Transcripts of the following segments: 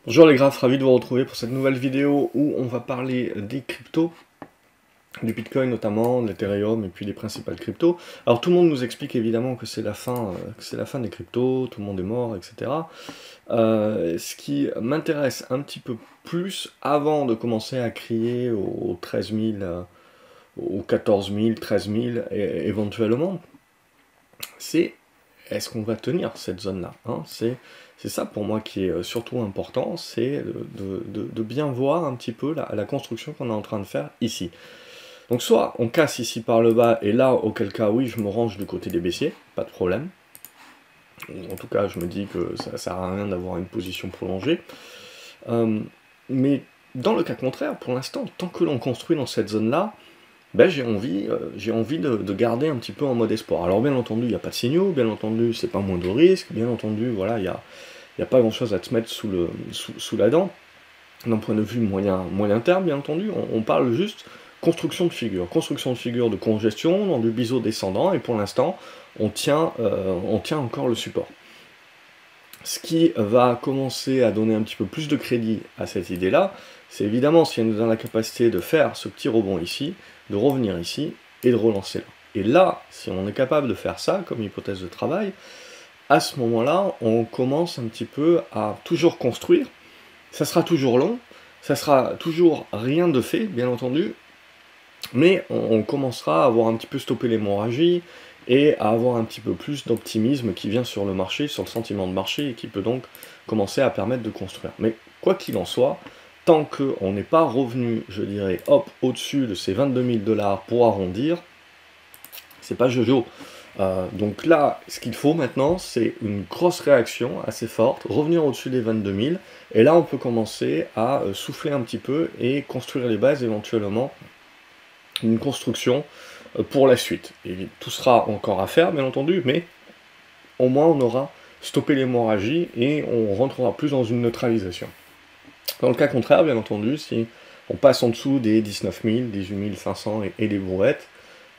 Bonjour les graphes, ravi de vous retrouver pour cette nouvelle vidéo où on va parler des cryptos, du Bitcoin notamment, de l'Ethereum et puis des principales cryptos. Alors tout le monde nous explique évidemment que c'est la fin des cryptos, tout le monde est mort, etc. Ce qui m'intéresse un petit peu plus avant de commencer à crier aux 13 000, aux 14 000, 13 000 éventuellement, c'est est-ce qu'on va tenir cette zone-là, hein? C'est ça pour moi qui est surtout important, c'est de bien voir un petit peu la construction qu'on est en train de faire ici. Donc soit on casse ici par le bas, et là, auquel cas, oui, je me range du côté des baissiers, pas de problème. En tout cas, je me dis que ça sert à rien d'avoir une position prolongée. Mais dans le cas contraire, pour l'instant, tant que l'on construit dans cette zone-là, ben, j'ai envie de garder un petit peu en mode espoir. Alors bien entendu, il n'y a pas de signaux, bien entendu, c'est pas moins de risque, bien entendu, voilà, il n'y a pas grand-chose à se mettre sous la dent. D'un point de vue moyen terme, bien entendu, on parle juste construction de figure de congestion dans du biseau descendant, et pour l'instant, on tient encore le support. Ce qui va commencer à donner un petit peu plus de crédit à cette idée-là, c'est évidemment si elle nous donne la capacité de faire ce petit rebond ici, de revenir ici, et de relancer là. Et là, si on est capable de faire ça, comme hypothèse de travail, à ce moment-là, on commence un petit peu à toujours construire. Ça sera toujours long, ça sera toujours rien de fait, bien entendu, mais on commencera à avoir un petit peu stoppé l'hémorragie, et à avoir un petit peu plus d'optimisme qui vient sur le marché, sur le sentiment de marché, et qui peut donc commencer à permettre de construire. Mais quoi qu'il en soit, tant qu'on n'est pas revenu, je dirais, hop, au-dessus de ces 22 000 $ pour arrondir, c'est pas jojo. Donc là, ce qu'il faut maintenant, c'est une grosse réaction assez forte, revenir au-dessus des 22 000, et là on peut commencer à souffler un petit peu et construire les bases éventuellement, une construction pour la suite. Et tout sera encore à faire, bien entendu, mais au moins on aura stoppé l'hémorragie et on rentrera plus dans une neutralisation. Dans le cas contraire, bien entendu, si on passe en dessous des 19 000, 18 500 et des brouettes,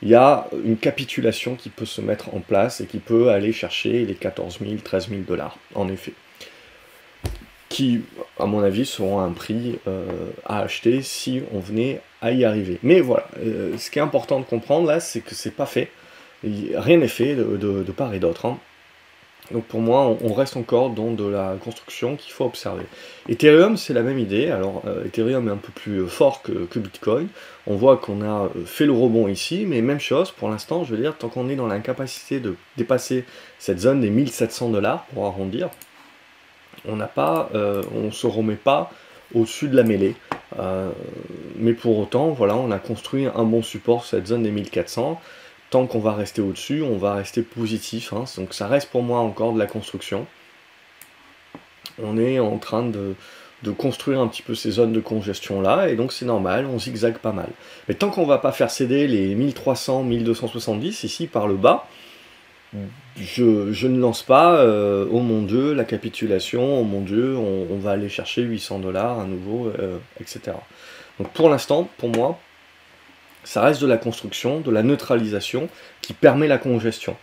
il y a une capitulation qui peut se mettre en place et qui peut aller chercher les 14 000, 13 000 $, en effet. Qui, à mon avis, seront un prix à acheter si on venait à y arriver. Mais voilà, ce qui est important de comprendre là, c'est que c'est pas fait. Rien n'est fait de part et d'autre, hein. Donc pour moi, on reste encore dans de la construction qu'il faut observer. Ethereum, c'est la même idée. Alors Ethereum est un peu plus fort que Bitcoin. On voit qu'on a fait le rebond ici, mais même chose, pour l'instant, je veux dire, tant qu'on est dans l'incapacité de dépasser cette zone des 1700 $ pour arrondir, on se remet pas au-dessus de la mêlée. Mais pour autant, voilà, on a construit un bon support, cette zone des 1400. Tant qu'on va rester au-dessus, on va rester positif, hein. Donc ça reste pour moi encore de la construction. On est en train de construire un petit peu ces zones de congestion là, et donc c'est normal, on zigzague pas mal. Mais tant qu'on va pas faire céder les 1300, 1270 ici par le bas, je ne lance pas, oh mon dieu, la capitulation, oh mon dieu, on va aller chercher 800 $ à nouveau, etc. Donc pour l'instant, pour moi, ça reste de la construction, de la neutralisation qui permet la congestion.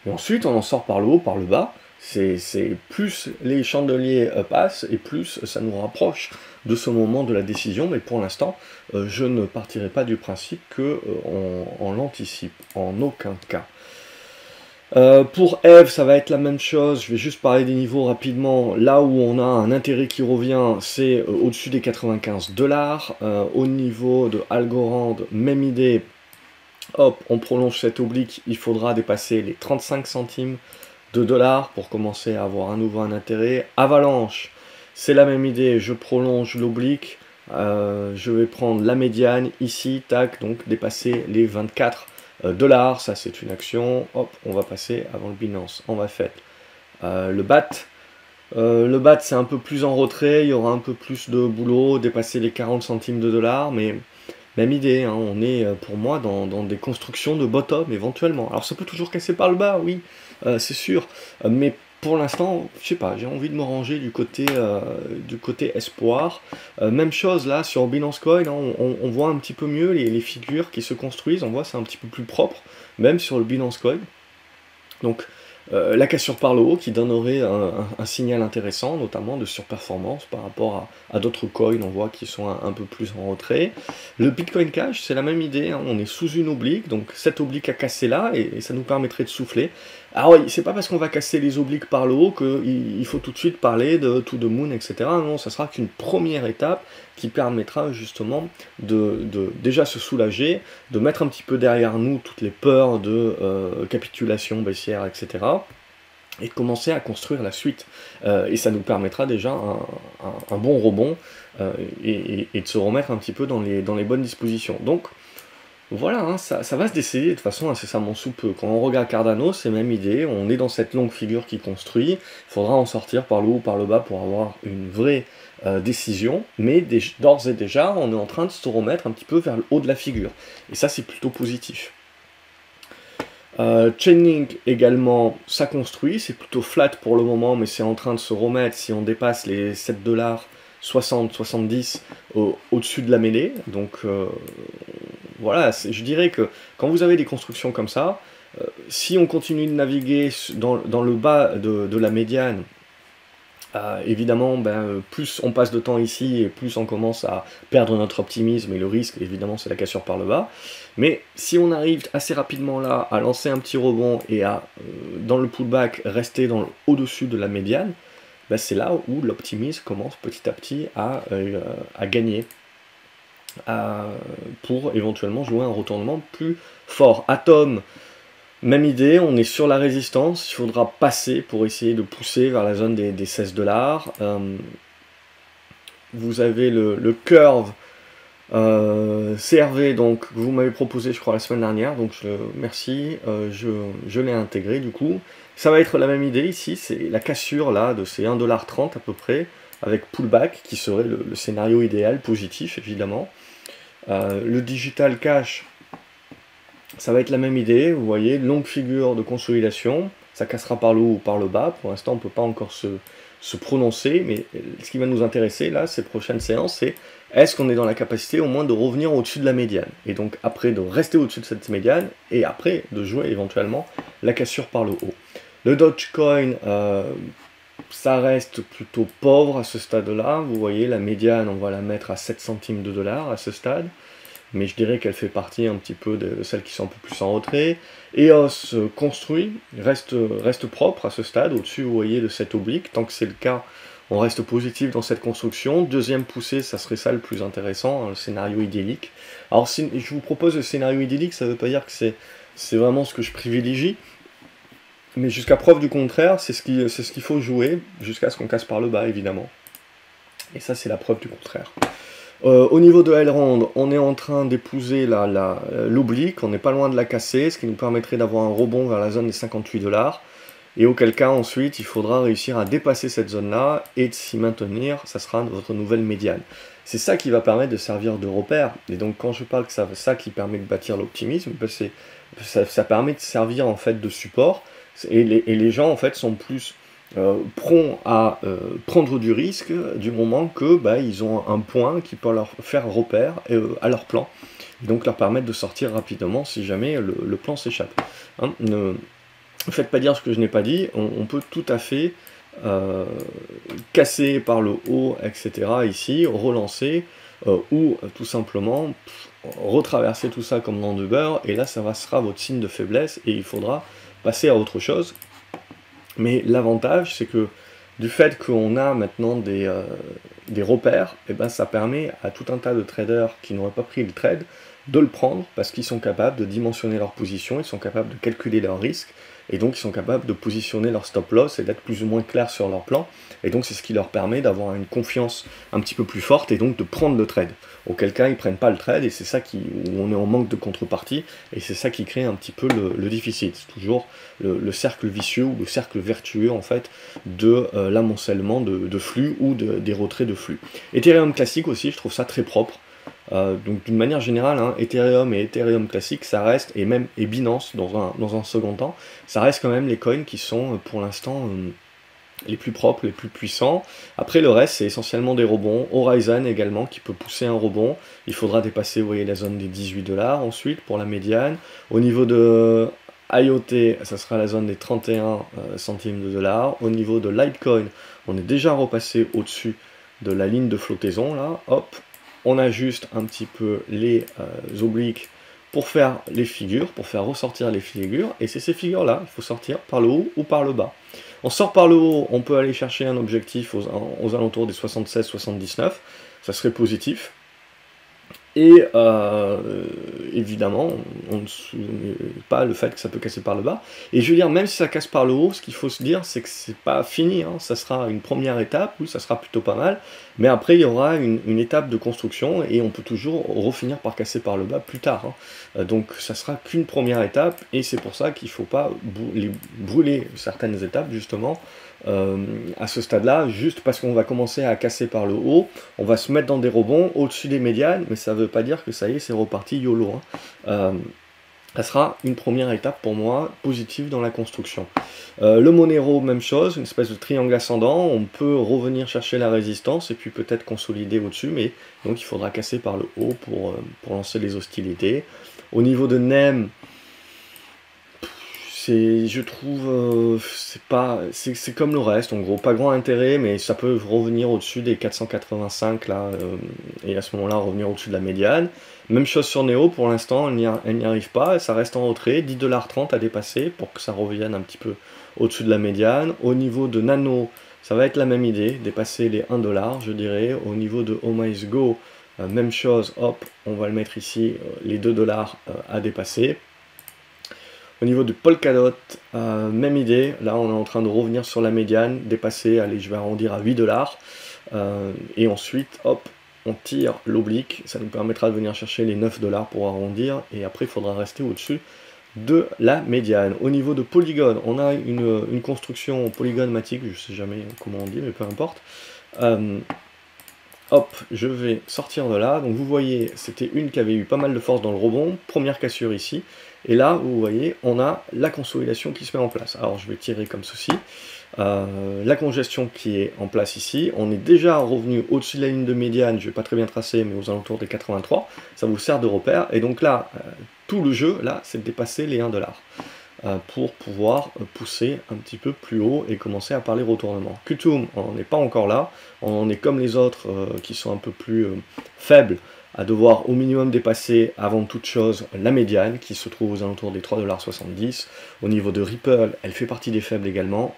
Et ensuite, on en sort par le haut, par le bas. C'est plus les chandeliers passent et plus ça nous rapproche de ce moment de la décision. Mais pour l'instant, je ne partirai pas du principe qu'on l'anticipe, en aucun cas. Pour Eve, ça va être la même chose, je vais juste parler des niveaux rapidement. Là où on a un intérêt qui revient, c'est au-dessus des 95 $. Au niveau de Algorand, même idée, hop, on prolonge cette oblique, il faudra dépasser les 35 centimes de dollars pour commencer à avoir à nouveau un intérêt. Avalanche, c'est la même idée, je prolonge l'oblique, je vais prendre la médiane ici, tac, donc dépasser les 24 $, ça c'est une action, hop, on va passer avant le Binance, on va faire le BAT c'est un peu plus en retrait, il y aura un peu plus de boulot, dépasser les 40 centimes de dollars, mais même idée, hein, on est pour moi dans des constructions de bottom éventuellement. Alors ça peut toujours casser par le bas, oui, c'est sûr, mais pour l'instant, je sais pas, j'ai envie de me ranger du côté espoir. Même chose là sur Binance Coin, hein, on voit un petit peu mieux les figures qui se construisent, on voit c'est un petit peu plus propre, même sur le Binance Coin. Donc La cassure par le haut qui donnerait un signal intéressant, notamment de surperformance par rapport à d'autres coins, on voit qui sont un peu plus en retrait. Le Bitcoin Cash, c'est la même idée, hein, on est sous une oblique, donc cette oblique a cassé là, et ça nous permettrait de souffler. Alors oui, c'est pas parce qu'on va casser les obliques par le haut qu'il faut tout de suite parler de to the moon, etc. Non, ça sera qu'une première étape qui permettra justement de déjà se soulager, de mettre un petit peu derrière nous toutes les peurs de capitulation baissière, etc. Et de commencer à construire la suite. Et ça nous permettra déjà un bon rebond et de se remettre un petit peu dans les bonnes dispositions. Donc, voilà, hein, ça va se décider de façon incessamment sous peu. Quand on regarde Cardano, c'est la même idée, on est dans cette longue figure qui construit, il faudra en sortir par le haut ou par le bas pour avoir une vraie décision, mais d'ores et déjà, on est en train de se remettre un petit peu vers le haut de la figure. Et ça, c'est plutôt positif. Chainlink également, ça construit, c'est plutôt flat pour le moment, mais c'est en train de se remettre si on dépasse les 7,60-70$ au-dessus de la mêlée. Donc voilà, je dirais que quand vous avez des constructions comme ça, si on continue de naviguer dans le bas de la médiane, évidemment, plus on passe de temps ici et plus on commence à perdre notre optimisme, et le risque, évidemment, c'est la cassure par le bas. Mais si on arrive assez rapidement là à lancer un petit rebond et à, dans le pullback, rester au-dessus de la médiane, c'est là où l'optimisme commence petit à petit à gagner pour éventuellement jouer un retournement plus fort. Atom, même idée, on est sur la résistance, il faudra passer pour essayer de pousser vers la zone des 16$. Vous avez le curve CRV, donc vous m'avez proposé je crois la semaine dernière, donc merci, je l'ai intégré du coup. Ça va être la même idée ici, c'est la cassure là de ces 1,30$ à peu près, avec pullback qui serait le scénario idéal, positif évidemment. Le digital cash, ça va être la même idée, vous voyez, longue figure de consolidation, ça cassera par le haut ou par le bas, pour l'instant on ne peut pas encore se prononcer, mais ce qui va nous intéresser là, ces prochaines séances, c'est est-ce qu'on est dans la capacité au moins de revenir au-dessus de la médiane, et donc après de rester au-dessus de cette médiane, et après de jouer éventuellement la cassure par le haut. Le Dogecoin, ça reste plutôt pauvre à ce stade-là, vous voyez la médiane, on va la mettre à 7 centimes de dollars à ce stade, mais je dirais qu'elle fait partie un petit peu de celles qui sont un peu plus en retrait. EOS construit, reste propre à ce stade, au-dessus vous voyez de cette oblique, tant que c'est le cas, on reste positif dans cette construction. Deuxième poussée, ça serait ça le plus intéressant, hein, le scénario idyllique. Alors je vous propose le scénario idyllique, ça ne veut pas dire que c'est vraiment ce que je privilégie, mais jusqu'à preuve du contraire, c'est ce qu'il faut jouer, jusqu'à ce qu'on casse par le bas évidemment. Et ça c'est la preuve du contraire. Au niveau de Elrond, on est en train d'épouser l'oblique, on n'est pas loin de la casser, ce qui nous permettrait d'avoir un rebond vers la zone des 58$, et auquel cas ensuite il faudra réussir à dépasser cette zone-là, et de s'y maintenir, ça sera votre nouvelle médiane. C'est ça qui va permettre de servir de repère, et donc quand je parle que c'est ça qui permet de bâtir l'optimisme, ça permet de servir en fait de support, et les gens en fait sont plus prompts à prendre du risque du moment que ils ont un point qui peut leur faire repère à leur plan, et donc leur permettre de sortir rapidement si jamais le plan s'échappe. Hein, ne faites pas dire ce que je n'ai pas dit, on peut tout à fait casser par le haut, etc. ici, relancer, ou tout simplement retraverser tout ça comme dans du beurre, et là ça sera votre signe de faiblesse, et il faudra passer à autre chose. Mais l'avantage, c'est que du fait qu'on a maintenant des repères, ça permet à tout un tas de traders qui n'auraient pas pris le trade de le prendre, parce qu'ils sont capables de dimensionner leur position, ils sont capables de calculer leurs risques, et donc ils sont capables de positionner leur stop loss et d'être plus ou moins clairs sur leur plan, et donc c'est ce qui leur permet d'avoir une confiance un petit peu plus forte, et donc de prendre le trade. Auquel cas ils prennent pas le trade, et c'est ça où on est en manque de contrepartie, et c'est ça qui crée un petit peu le déficit. C'est toujours le cercle vicieux, ou le cercle vertueux en fait, de l'amoncellement de flux, ou des retraits de flux. Ethereum classique aussi, je trouve ça très propre. Donc d'une manière générale, hein, Ethereum et Ethereum classique, ça reste, et Binance dans un second temps, ça reste quand même les coins qui sont pour l'instant les plus propres, les plus puissants. Après le reste, c'est essentiellement des rebonds. Horizon également qui peut pousser un rebond. Il faudra dépasser, vous voyez, la zone des 18$ ensuite pour la médiane. Au niveau de IoT, ça sera la zone des 31 centimes de dollars. Au niveau de Litecoin, on est déjà repassé au-dessus de la ligne de flottaison, là, hop, on ajuste un petit peu les obliques pour faire les figures, pour faire ressortir les figures, et c'est ces figures-là, il faut sortir par le haut ou par le bas. On sort par le haut, on peut aller chercher un objectif aux alentours des 76-79, ça serait positif. Et évidemment, on ne soumet pas le fait que ça peut casser par le bas. Et je veux dire, même si ça casse par le haut, ce qu'il faut se dire, c'est que c'est pas fini, hein. Ça sera une première étape, oui, ça sera plutôt pas mal, mais après il y aura une étape de construction, et on peut toujours refinir par casser par le bas plus tard, hein. Donc ça sera qu'une première étape, et c'est pour ça qu'il ne faut pas brûler certaines étapes, justement, à ce stade-là, juste parce qu'on va commencer à casser par le haut, on va se mettre dans des rebonds au-dessus des médianes, mais ça ne veut pas dire que ça y est, c'est reparti YOLO, hein. Ça sera une première étape pour moi positive dans la construction. Le Monero, même chose, une espèce de triangle ascendant, on peut revenir chercher la résistance et puis peut-être consolider au-dessus, mais donc il faudra casser par le haut pour lancer les hostilités. Au niveau de NEM, je trouve, c'est comme le reste, en gros, pas grand intérêt, mais ça peut revenir au-dessus des 485, là, et à ce moment-là, revenir au-dessus de la médiane. Même chose sur Neo, pour l'instant, elle n'y arrive pas, ça reste en retrait, 10,30$ à dépasser, pour que ça revienne un petit peu au-dessus de la médiane. Au niveau de Nano, ça va être la même idée, dépasser les 1$, je dirais. Au niveau de OmiseGo, même chose, hop, on va le mettre ici, les 2$ à dépasser. Au niveau du Polkadot, même idée, là on est en train de revenir sur la médiane, dépasser, allez je vais arrondir à 8$, et ensuite, hop, on tire l'oblique, ça nous permettra de venir chercher les 9$ pour arrondir, et après il faudra rester au-dessus de la médiane. Au niveau de Polygon, on a une construction polygonmatique, je ne sais jamais comment on dit, mais peu importe. Hop, je vais sortir de là, donc vous voyez, c'était une qui avait eu pas mal de force dans le rebond, première cassure ici, et là, vous voyez, on a la consolidation qui se met en place. Alors je vais tirer comme ceci, la congestion qui est en place ici, on est déjà revenu au-dessus de la ligne de médiane, je ne vais pas très bien tracer, mais aux alentours des 83, ça vous sert de repère, et donc là, tout le jeu, là, c'est de dépasser les 1$. Pour pouvoir pousser un petit peu plus haut et commencer à parler retournement. Qtum, on n'est pas encore là, on est comme les autres qui sont un peu plus faibles, à devoir au minimum dépasser avant toute chose la médiane qui se trouve aux alentours des 3,70$. Au niveau de Ripple, elle fait partie des faibles également.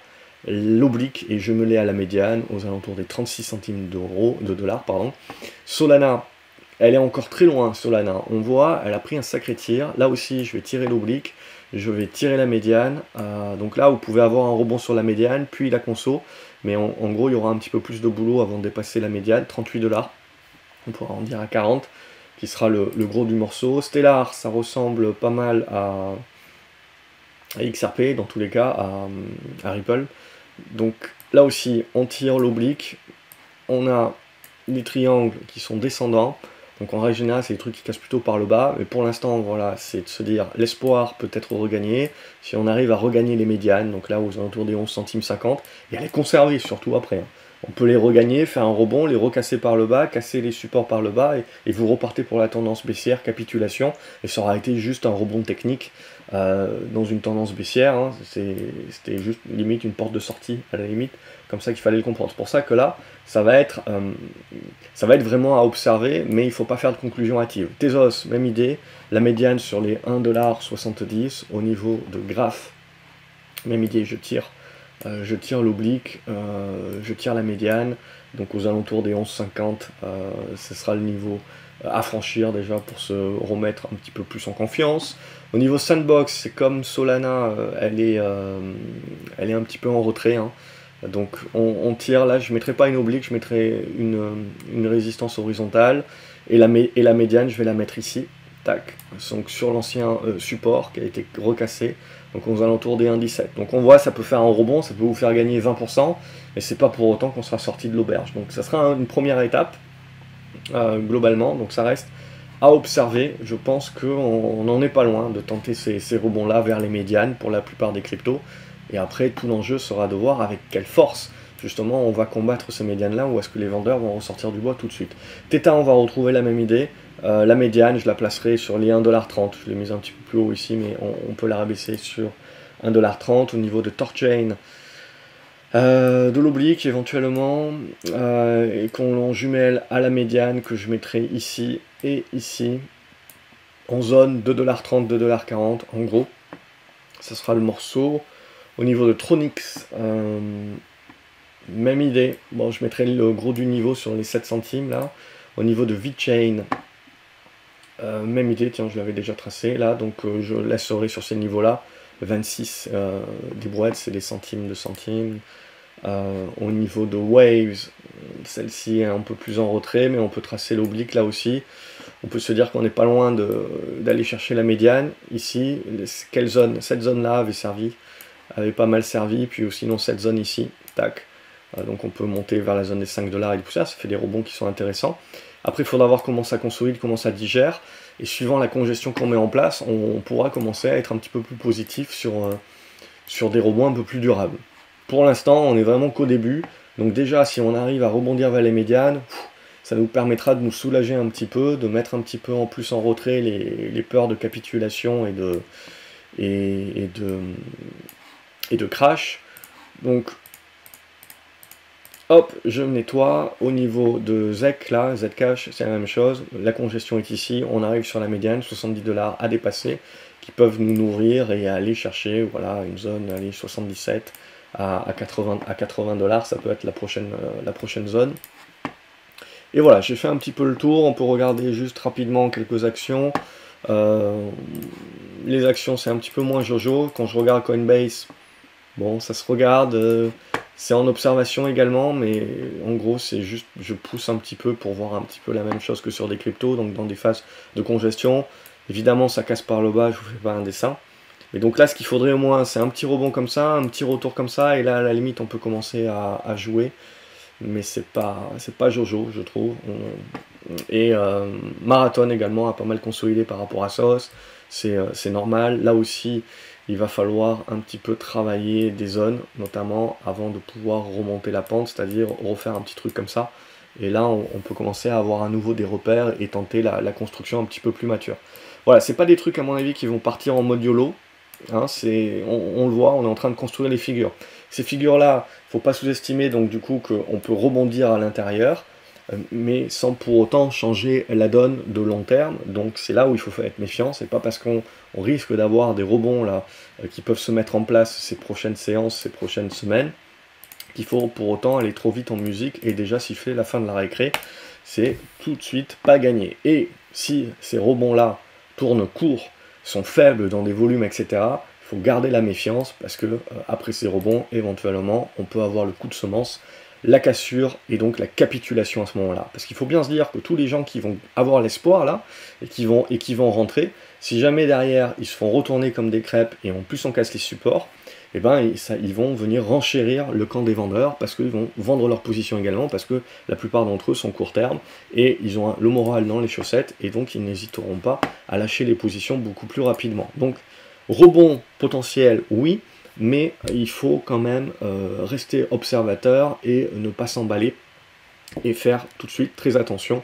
L'oblique est jumelée à la médiane aux alentours des 36 centimes de dollars. Solana, elle est encore très loin, Solana. On voit, elle a pris un sacré tir. Là aussi, je vais tirer l'oblique. Je vais tirer la médiane, donc là vous pouvez avoir un rebond sur la médiane, puis la conso, mais en gros il y aura un petit peu plus de boulot avant de dépasser la médiane, 38$, on pourra en dire à 40, qui sera le gros du morceau. Stellar, ça ressemble pas mal à XRP, dans tous les cas, à Ripple, donc là aussi on tire l'oblique, on a les triangles qui sont descendants. Donc en règle générale, c'est des trucs qui cassent plutôt par le bas, mais pour l'instant, voilà, c'est de se dire, l'espoir peut être regagné, si on arrive à regagner les médianes, donc là aux alentours des 11 centimes 50, et à les conserver surtout après. Hein. On peut les regagner, faire un rebond, les recasser par le bas, casser les supports par le bas, et vous repartez pour la tendance baissière, capitulation, et ça aura été juste un rebond technique dans une tendance baissière, hein. C'était juste limite une porte de sortie, à la limite, comme ça qu'il fallait le comprendre. C'est pour ça que là, ça va être vraiment à observer, mais il ne faut pas faire de conclusion hâtive. Tezos, même idée, la médiane sur les 1,70$, au niveau de graphe, même idée, je tire l'oblique, je tire la médiane, donc aux alentours des 11,50, ce sera le niveau à franchir déjà pour se remettre un petit peu plus en confiance. Au niveau sandbox, c'est comme Solana, elle est un petit peu en retrait, hein. Donc on tire là, je ne mettrai pas une oblique, je mettrai une résistance horizontale, et la médiane, je vais la mettre ici, tac, donc sur l'ancien support qui a été recassé, donc aux alentours des 1,17. Donc on voit, ça peut faire un rebond, ça peut vous faire gagner 20%, mais c'est pas pour autant qu'on sera sorti de l'auberge. Donc ça sera une première étape, globalement, donc ça reste à observer. Je pense qu'on n'en est pas loin de tenter ces rebonds-là vers les médianes pour la plupart des cryptos. Et après, tout l'enjeu sera de voir avec quelle force, justement, on va combattre ces médianes-là, ou est-ce que les vendeurs vont ressortir du bois tout de suite. Theta, on va retrouver la même idée. La médiane, je la placerai sur les 1,30 $. Je l'ai mise un petit peu plus haut ici, mais on peut la rabaisser sur 1,30 $. Au niveau de Torchain, de l'oblique éventuellement, et qu'on jumelle à la médiane que je mettrai ici et ici, en zone 2,30 $, 2,40 $, en gros. Ça sera le morceau. Au niveau de Tronix, même idée. Bon, je mettrai le gros du niveau sur les 7 centimes là. Au niveau de VeChain, même idée, tiens, je l'avais déjà tracé là, donc je laisserai sur ces niveaux-là. 26 des brouettes, c'est des centimes de centimes. Au niveau de Waves, celle-ci est un peu plus en retrait, mais on peut tracer l'oblique là aussi. On peut se dire qu'on n'est pas loin d'aller chercher la médiane. Ici, quelle zone? Cette zone-là avait servi, avait pas mal servi, puis sinon cette zone ici, tac. Donc on peut monter vers la zone des 5 $ et du poussière, ça fait des rebonds qui sont intéressants. Après, il faudra voir comment ça consolide, comment ça digère, et suivant la congestion qu'on met en place, on pourra commencer à être un petit peu plus positif sur des rebonds un peu plus durables. Pour l'instant, on est vraiment qu'au début, donc déjà, si on arrive à rebondir vers les médianes, ça nous permettra de nous soulager un petit peu, de mettre un petit peu en plus en retrait les peurs de capitulation et de crash. Donc, hop, je nettoie. Au niveau de ZEC, là, Zcash, c'est la même chose. La congestion est ici. On arrive sur la médiane, 70 $ à dépasser, qui peuvent nous nourrir et aller chercher, voilà, une zone, allez, 77 à 80 $. Ça peut être la prochaine zone. Et voilà, j'ai fait un petit peu le tour. On peut regarder juste rapidement quelques actions. Les actions, c'est un petit peu moins jojo. Quand je regarde Coinbase, bon, ça se regarde. C'est en observation également, mais en gros, c'est juste, je pousse un petit peu pour voir un petit peu la même chose que sur des cryptos, donc dans des phases de congestion. Évidemment, ça casse par le bas, je vous fais pas un dessin. Mais donc là, ce qu'il faudrait au moins, c'est un petit rebond comme ça, un petit retour comme ça, et là, à la limite, on peut commencer à jouer. Mais c'est pas Jojo, je trouve. Et Marathon également a pas mal consolidé par rapport à SOS, c'est normal. Là aussi, il va falloir un petit peu travailler des zones, notamment avant de pouvoir remonter la pente, c'est-à-dire refaire un petit truc comme ça. Et là, on peut commencer à avoir à nouveau des repères et tenter la construction un petit peu plus mature. Voilà, c'est pas des trucs à mon avis qui vont partir en mode YOLO. Hein, on le voit, on est en train de construire les figures. Ces figures-là, il ne faut pas sous-estimer donc du coup qu'on peut rebondir à l'intérieur, mais sans pour autant changer la donne de long terme. Donc c'est là où il faut être méfiant. C'est pas parce qu'on risque d'avoir des rebonds là qui peuvent se mettre en place ces prochaines séances, ces prochaines semaines, qu'il faut pour autant aller trop vite en musique et déjà siffler la fin de la récré. C'est tout de suite pas gagné. Et si ces rebonds-là tournent court, sont faibles dans des volumes, etc., il faut garder la méfiance parce que après ces rebonds, éventuellement, on peut avoir le coup de semence, la cassure et donc la capitulation à ce moment-là. Parce qu'il faut bien se dire que tous les gens qui vont avoir l'espoir là et qui vont rentrer, si jamais derrière ils se font retourner comme des crêpes et en plus on casse les supports, eh ben, ils vont venir renchérir le camp des vendeurs parce qu'ils vont vendre leur position également parce que la plupart d'entre eux sont court terme et ils ont le moral dans les chaussettes et donc ils n'hésiteront pas à lâcher les positions beaucoup plus rapidement. Donc rebond potentiel, oui, mais il faut quand même rester observateur et ne pas s'emballer et faire tout de suite très attention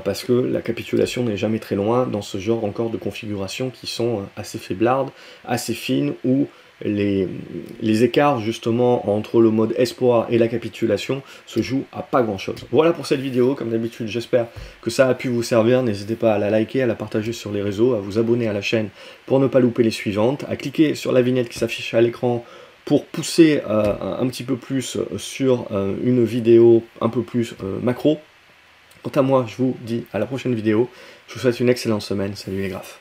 parce que la capitulation n'est jamais très loin dans ce genre encore de configurations qui sont assez faiblardes, assez fines, où les écarts justement entre le mode espoir et la capitulation se jouent à pas grand chose. Voilà pour cette vidéo, comme d'habitude j'espère que ça a pu vous servir, n'hésitez pas à la liker, à la partager sur les réseaux, à vous abonner à la chaîne pour ne pas louper les suivantes, à cliquer sur la vignette qui s'affiche à l'écran pour pousser un petit peu plus sur une vidéo un peu plus macro. Quant à moi, je vous dis à la prochaine vidéo, je vous souhaite une excellente semaine, salut les graphes.